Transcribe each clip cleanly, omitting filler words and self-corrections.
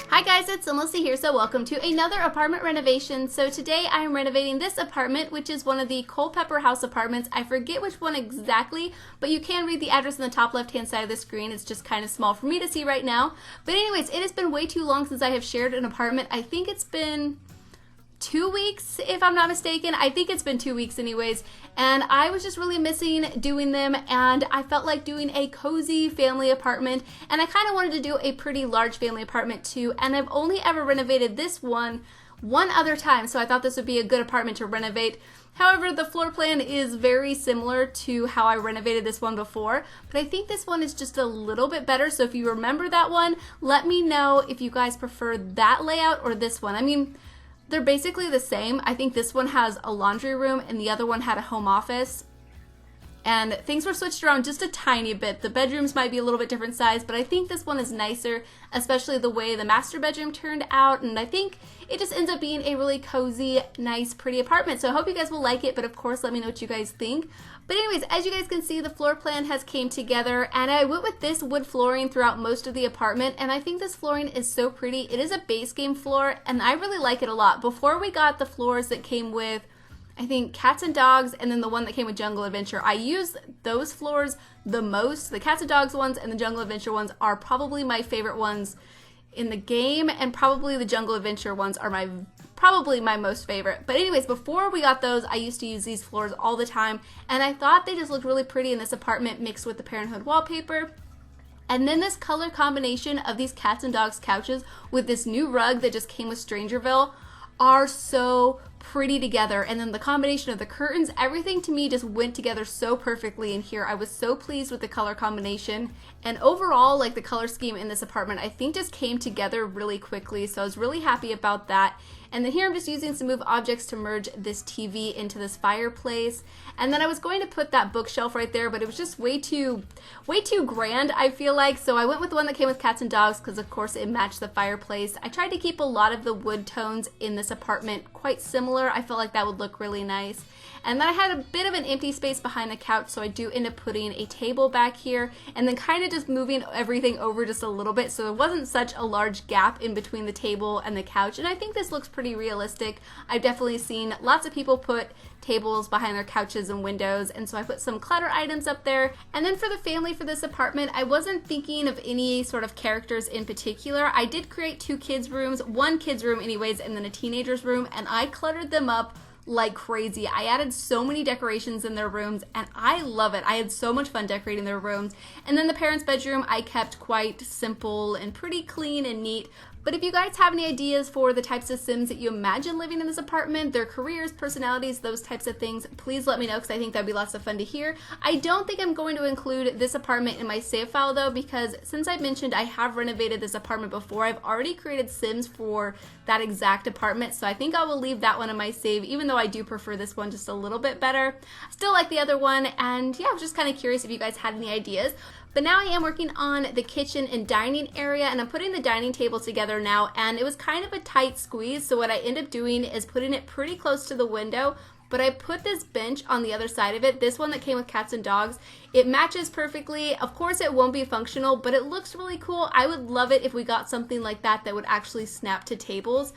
Hi guys, it's SimLicy here, so welcome to another apartment renovation. So today I am renovating this apartment, which is one of the Culpeper House apartments. I forget which one exactly, but you can read the address on the top left-hand side of the screen. It's just kind of small for me to see right now. But anyways, it has been way too long since I have shared an apartment. I think it's been 2 weeks, if I'm not mistaken. I think it's been 2 weeks anyways, and I was just really missing doing them, and I felt like doing a cozy family apartment, and I kind of wanted to do a pretty large family apartment too, and I've only ever renovated this one other time, so I thought this would be a good apartment to renovate. However, the floor plan is very similar to how I renovated this one before, but I think this one is just a little bit better. So if you remember that one, let me know if you guys prefer that layout or this one. I mean, they're basically the same. I think this one has a laundry room and the other one had a home office. And things were switched around just a tiny bit. The bedrooms might be a little bit different size, but I think this one is nicer, especially the way the master bedroom turned out. And I think it just ends up being a really cozy, nice, pretty apartment. So I hope you guys will like it, but of course, let me know what you guys think. But anyways, as you guys can see, the floor plan has came together, and I went with this wood flooring throughout most of the apartment, and I think this flooring is so pretty. It is a base game floor, and I really like it a lot. Before we got the floors that came with, I think, Cats and Dogs, and then the one that came with Jungle Adventure, I use those floors the most. The Cats and Dogs ones and the Jungle Adventure ones are probably my favorite ones in the game, and probably the Jungle Adventure ones are probably my most favorite. But anyways, before we got those, I used to use these floors all the time, and I thought they just looked really pretty in this apartment mixed with the Parenthood wallpaper. And then this color combination of these Cats and Dogs couches with this new rug that just came with Strangerville are so pretty together. And then the combination of the curtains, everything to me just went together so perfectly in here. I was so pleased with the color combination, and overall, like, the color scheme in this apartment I think just came together really quickly, so I was really happy about that. And then here I'm just using some move objects to merge this TV into this fireplace. And then I was going to put that bookshelf right there, but it was just way too grand, I feel like. So I went with the one that came with Cats and Dogs because of course it matched the fireplace. I tried to keep a lot of the wood tones in this apartment quite similar. I felt like that would look really nice. And then I had a bit of an empty space behind the couch, so I do end up putting a table back here and then kind of just moving everything over just a little bit so there wasn't such a large gap in between the table and the couch. And I think this looks pretty realistic. I've definitely seen lots of people put tables behind their couches and windows, and so I put some clutter items up there. And then for the family for this apartment, I wasn't thinking of any sort of characters in particular. I did create 2 kids' rooms, 1 kid's room anyways, and then a teenager's room, and I cluttered them up like crazy. I added so many decorations in their rooms, and I love it. I had so much fun decorating their rooms. And then the parents' bedroom I kept quite simple and pretty clean and neat. But if you guys have any ideas for the types of Sims that you imagine living in this apartment, their careers, personalities, those types of things, please let me know because I think that'd be lots of fun to hear. I don't think I'm going to include this apartment in my save file though, because since I mentioned I have renovated this apartment before, I've already created Sims for that exact apartment, so I think I will leave that one in my save, even though I do prefer this one just a little bit better. I still like the other one, and yeah, I was just kind of curious if you guys had any ideas. But now I am working on the kitchen and dining area, and I'm putting the dining table together now, and it was kind of a tight squeeze, so what I end up doing is putting it pretty close to the window, but I put this bench on the other side of it, this one that came with Cats and Dogs. It matches perfectly. Of course it won't be functional, but it looks really cool. I would love it if we got something like that that would actually snap to tables.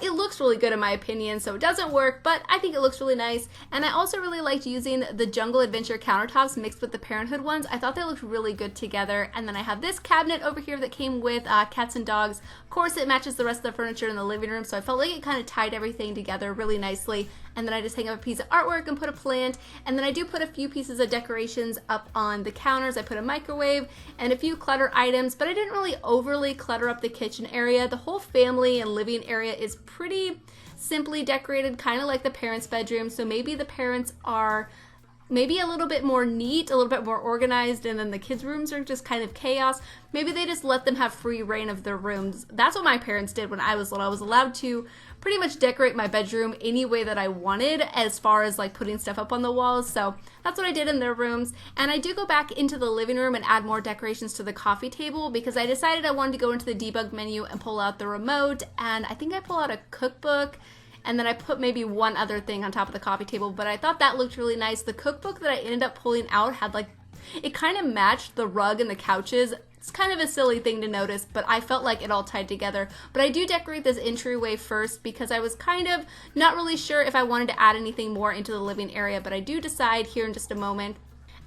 It looks really good in my opinion, so it doesn't work, but I think it looks really nice. And I also really liked using the Jungle Adventure countertops mixed with the Parenthood ones. I thought they looked really good together. And then I have this cabinet over here that came with Cats and Dogs. Of course it matches the rest of the furniture in the living room, so I felt like it kind of tied everything together really nicely. And then I just hang up a piece of artwork and put a plant, and then I do put a few pieces of decorations up on the counters. I put a microwave and a few clutter items, but I didn't really overly clutter up the kitchen area. The whole family and living area is pretty simply decorated, kind of like the parents' bedroom, so maybe the parents are maybe a little bit more neat, a little bit more organized, and then the kids' rooms are just kind of chaos. Maybe they just let them have free reign of their rooms. That's what my parents did when I was little. I was allowed to pretty much decorate my bedroom any way that I wanted as far as like putting stuff up on the walls. So that's what I did in their rooms. And I do go back into the living room and add more decorations to the coffee table because I decided I wanted to go into the debug menu and pull out the remote. And I think I pull out a cookbook, and then I put maybe one other thing on top of the coffee table, but I thought that looked really nice. The cookbook that I ended up pulling out had like, it kind of matched the rug and the couches It's kind of a silly thing to notice, but I felt like it all tied together. But I do decorate this entryway first because I was kind of not really sure if I wanted to add anything more into the living area, but I do decide here in just a moment.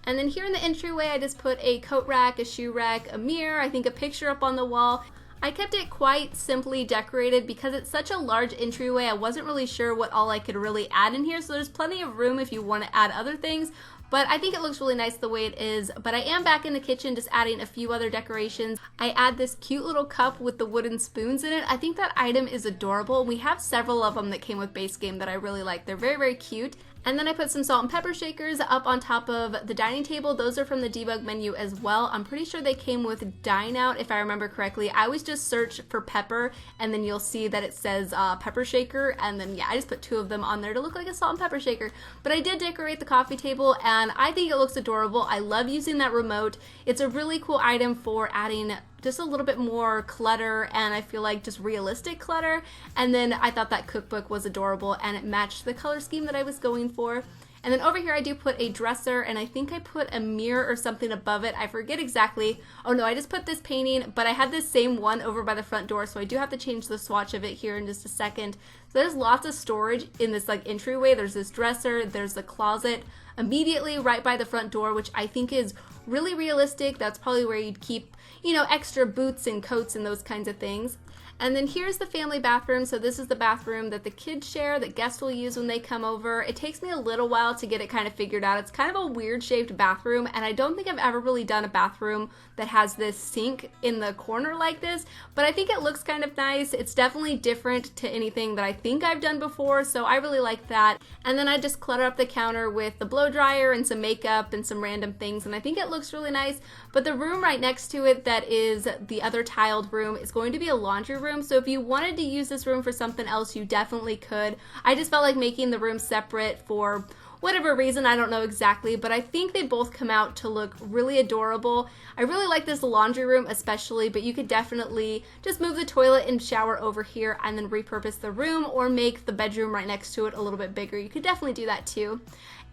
And then here in the entryway, I just put a coat rack, a shoe rack, a mirror, I think a picture up on the wall. I kept it quite simply decorated because it's such a large entryway. I wasn't really sure what all I could really add in here, so there's plenty of room if you want to add other things. But I think it looks really nice the way it is. But I am back in the kitchen just adding a few other decorations. I add this cute little cup with the wooden spoons in it. I think that item is adorable. We have several of them that came with base game that I really like. They're very, very cute. And then I put some salt and pepper shakers up on top of the dining table. Those are from the debug menu as well. I'm pretty sure they came with Dine Out if I remember correctly. I always just search for pepper and then you'll see that it says pepper shaker, and then yeah, I just put 2 of them on there to look like a salt and pepper shaker. But I did decorate the coffee table and I think it looks adorable. I love using that remote. It's a really cool item for adding just a little bit more clutter, and I feel like just realistic clutter. And then I thought that cookbook was adorable and it matched the color scheme that I was going for. And then over here I do put a dresser, and I think I put a mirror or something above it. I forget exactly. Oh no, I just put this painting, but I had this same one over by the front door, so I do have to change the swatch of it here in just a second. So there's lots of storage in this like entryway. There's this dresser, there's the closet immediately right by the front door, which I think is really realistic. That's probably where you'd keep, you know, extra boots and coats and those kinds of things. And then here's the family bathroom. So this is the bathroom that the kids share, that guests will use when they come over. It takes me a little while to get it kind of figured out. It's kind of a weird shaped bathroom, and I don't think I've ever really done a bathroom that has this sink in the corner like this, but I think it looks kind of nice. It's definitely different to anything that I think I've done before, so I really like that. And then I just clutter up the counter with the blow dryer and some makeup and some random things, and I think it looks really nice. But the room right next to it that is the other tiled room is going to be a laundry room, so if you wanted to use this room for something else, you definitely could. I just felt like making the room separate for whatever reason, I don't know exactly, but I think they both come out to look really adorable. I really like this laundry room especially, but you could definitely just move the toilet and shower over here and then repurpose the room, or make the bedroom right next to it a little bit bigger. You could definitely do that too.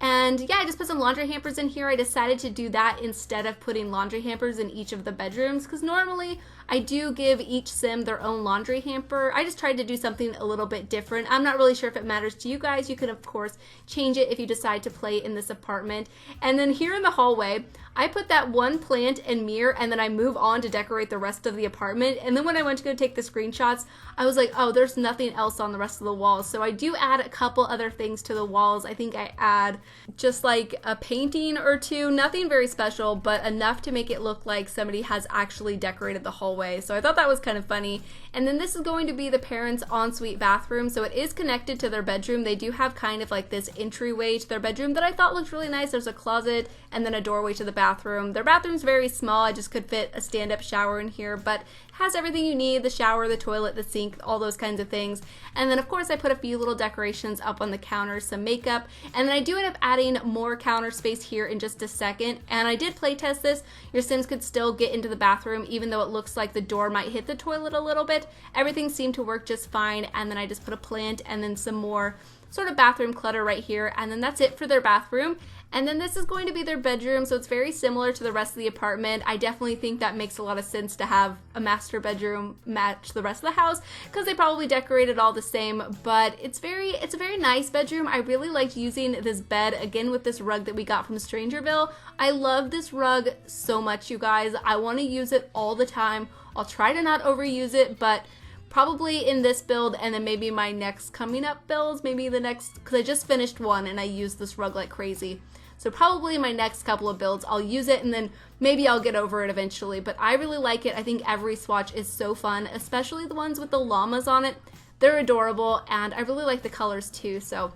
And yeah, I just put some laundry hampers in here. I decided to do that instead of putting laundry hampers in each of the bedrooms, because normally I do give each sim their own laundry hamper. I just tried to do something a little bit different. I'm not really sure if it matters to you guys. You can of course change it if you decide to play in this apartment. And then here in the hallway, I put that one plant and mirror, and then I move on to decorate the rest of the apartment. And then when I went to go take the screenshots, I was like, oh, there's nothing else on the rest of the walls. So I do add a couple other things to the walls. I think I add just like a painting or two, nothing very special, but enough to make it look like somebody has actually decorated the hallway. So I thought that was kind of funny. And then this is going to be the parents' ensuite bathroom. So it is connected to their bedroom. They do have kind of like this entryway to their bedroom that I thought looked really nice. There's a closet and then a doorway to the bathroom. Their bathroom's very small. I just could fit a stand-up shower in here, but has everything you need: the shower, the toilet, the sink, all those kinds of things. And then of course I put a few little decorations up on the counter, some makeup, and then I do end up adding more counter space here in just a second. And I did play test this. Your Sims could still get into the bathroom even though it looks like the door might hit the toilet a little bit. Everything seemed to work just fine. And then I just put a plant and then some more sort of bathroom clutter right here, and then that's it for their bathroom. And then this is going to be their bedroom, so it's very similar to the rest of the apartment. I definitely think that makes a lot of sense to have a master bedroom match the rest of the house, because they probably decorated all the same, but it's a very nice bedroom. I really liked using this bed, again with this rug that we got from Strangerville. I love this rug so much, you guys. I want to use it all the time. I'll try to not overuse it, but probably in this build and then maybe my next coming up builds, maybe the next, because I just finished one and I used this rug like crazy. So probably in my next couple of builds, I'll use it and then maybe I'll get over it eventually. But I really like it. I think every swatch is so fun, especially the ones with the llamas on it. They're adorable, and I really like the colors too. So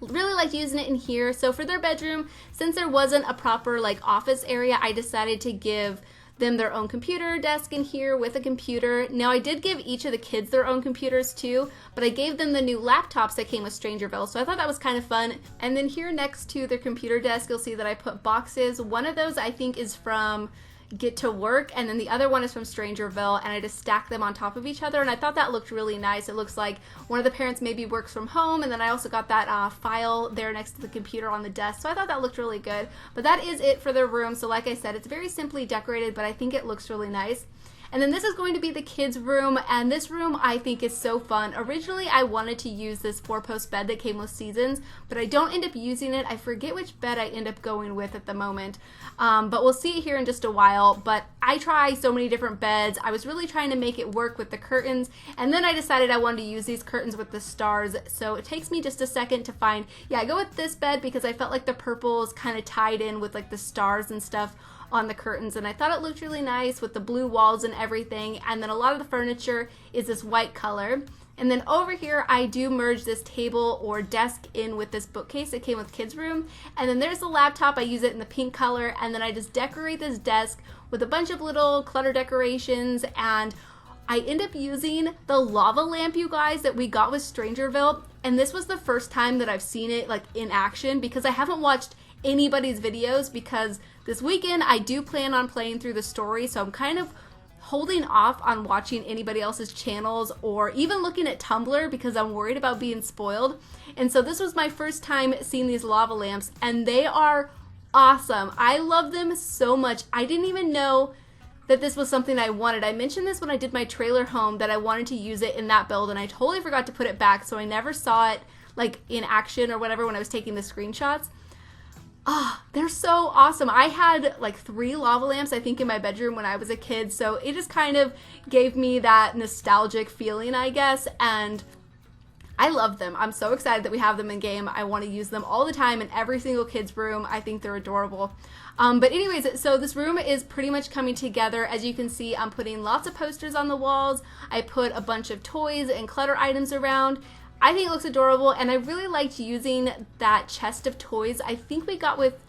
really like using it in here. So for their bedroom, since there wasn't a proper like office area, I decided to give them their own computer desk in here with a computer. Now I did give each of the kids their own computers too, but I gave them the new laptops that came with Strangerville, so I thought that was kind of fun. And then here next to their computer desk, you'll see that I put boxes. One of those I think is from Get to Work, and then the other one is from Strangerville, and I just stacked them on top of each other, and I thought that looked really nice. It looks like one of the parents maybe works from home, and then I also got that file there next to the computer on the desk, so I thought that looked really good. But that is it for the room. So like I said, it's very simply decorated, but I think it looks really nice. And then this is going to be the kids' room, and this room I think is so fun. Originally, I wanted to use this 4-post bed that came with Seasons, but I don't end up using it. I forget which bed I end up going with at the moment, but we'll see it here in just a while. But I try so many different beds. I was really trying to make it work with the curtains, and then I decided I wanted to use these curtains with the stars, so it takes me just a second to find, I go with this bed because I felt like the purples kind of tied in with like the stars and stuff on the curtains, and I thought it looked really nice with the blue walls and everything. And then a lot of the furniture is this white color. And then over here I do merge this table or desk in with this bookcase that came with kids' room. And then there's the laptop. I use it in the pink color, and then I just decorate this desk with a bunch of little clutter decorations. And I end up using the lava lamp, you guys, that we got with Strangerville. And this was the first time that I've seen it like in action, because I haven't watched anybody's videos, because this weekend I do plan on playing through the story, so I'm kind of holding off on watching anybody else's channels or even looking at Tumblr because I'm worried about being spoiled. And so this was my first time seeing these lava lamps, and they are awesome. I love them so much. I didn't even know that this was something I wanted. I mentioned this when I did my trailer home, that I wanted to use it in that build, and I totally forgot to put it back, so I never saw it like in action or whatever when I was taking the screenshots. They're so awesome. I had like 3 lava lamps, I think, in my bedroom when I was a kid, so it just kind of gave me that nostalgic feeling, I guess, and I love them. I'm so excited that we have them in game. I want to use them all the time in every single kid's room. I think they're adorable. But anyways, so this room is pretty much coming together. As you can see, I'm putting lots of posters on the walls. I put a bunch of toys and clutter items around. I think it looks adorable, and I really liked using that chest of toys I think we got with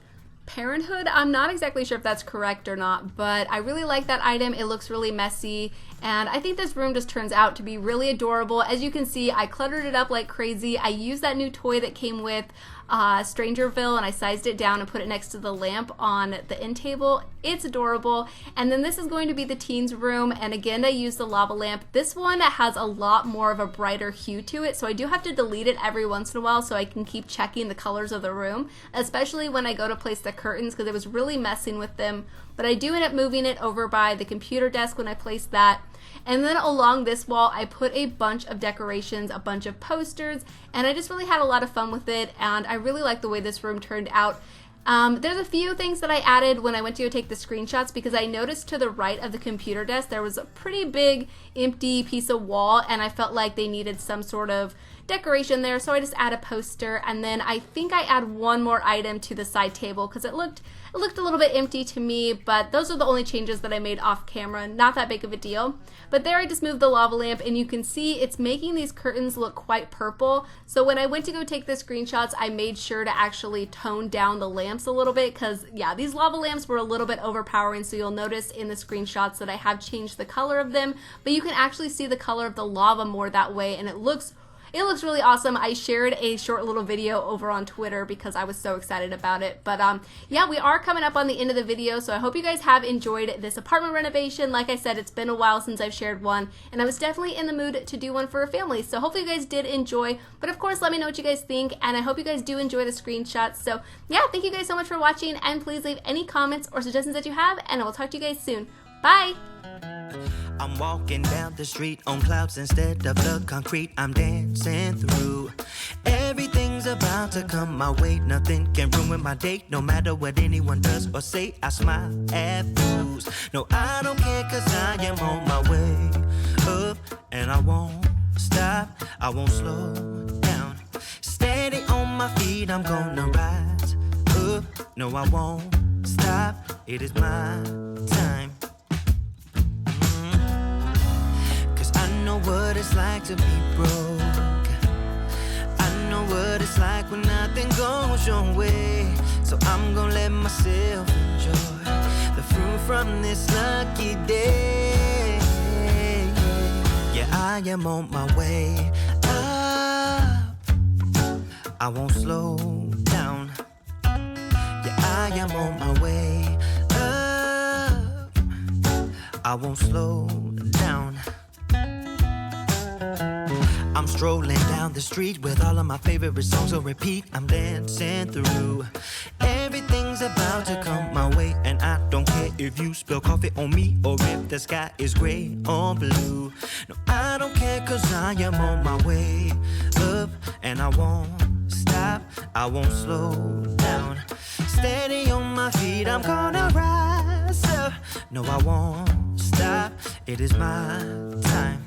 Parenthood. I'm not exactly sure if that's correct or not, but I really like that item. It looks really messy, and I think this room just turns out to be really adorable. As you can see, I cluttered it up like crazy. I used that new toy that came with Strangerville, and I sized it down and put it next to the lamp on the end table. It's adorable. And then this is going to be the teens' room, and again I used the lava lamp. This one has a lot more of a brighter hue to it, so I do have to delete it every once in a while so I can keep checking the colors of the room, especially when I go to place the curtains, because it was really messing with them. But I do end up moving it over by the computer desk when I place that. And then along this wall, I put a bunch of decorations, a bunch of posters, and I just really had a lot of fun with it, and I really like the way this room turned out. There's a few things that I added when I went to go take the screenshots, because I noticed to the right of the computer desk there was a pretty big empty piece of wall, and I felt like they needed some sort of decoration there, so I just add a poster. And then I think I add one more item to the side table because it looked a little bit empty to me, but those are the only changes that I made off camera. Not that big of a deal. But there I just moved the lava lamp, and you can see it's making these curtains look quite purple. So when I went to go take the screenshots, I made sure to actually tone down the lamps a little bit, because yeah, these lava lamps were a little bit overpowering. So you'll notice in the screenshots that I have changed the color of them, but you can actually see the color of the lava more that way, and it looks really awesome. I shared a short little video over on Twitter because I was so excited about it. But yeah, we are coming up on the end of the video, so I hope you guys have enjoyed this apartment renovation. Like I said, it's been a while since I've shared one, and I was definitely in the mood to do one for a family. So hopefully you guys did enjoy. But of course, let me know what you guys think, and I hope you guys do enjoy the screenshots. So yeah, thank you guys so much for watching, and please leave any comments or suggestions that you have, and I will talk to you guys soon. Bye! I'm walking down the street on clouds instead of the concrete. I'm dancing through. Everything's about to come my way. Nothing can ruin my day. No matter what anyone does or say, I smile at fools. No, I don't care, cause I am on my way up, and I won't stop. I won't slow down. Steady on my feet, I'm gonna rise up. No, I won't stop. It is my time. What it's like to be broke. I know what it's like when nothing goes your way. So I'm gonna let myself enjoy the fruit from this lucky day. Yeah, I am on my way up. I won't slow down. Yeah, I am on my way up. I won't slow down. I'm strolling down the street with all of my favorite songs on repeat. I'm dancing through. Everything's about to come my way, and I don't care if you spill coffee on me or if the sky is gray or blue. No, I don't care, 'cause I am on my way up, and I won't stop, I won't slow down. Steady on my feet, I'm gonna rise up. No, I won't stop, it is my time.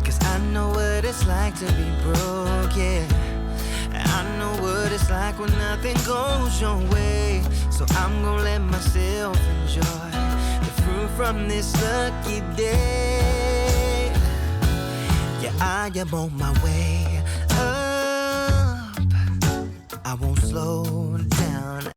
'Cause I know what it's like to be broke, yeah. I know what it's like when nothing goes your way. So I'm gonna let myself enjoy the fruit from this lucky day. Yeah, I am on my way up, I won't slow down.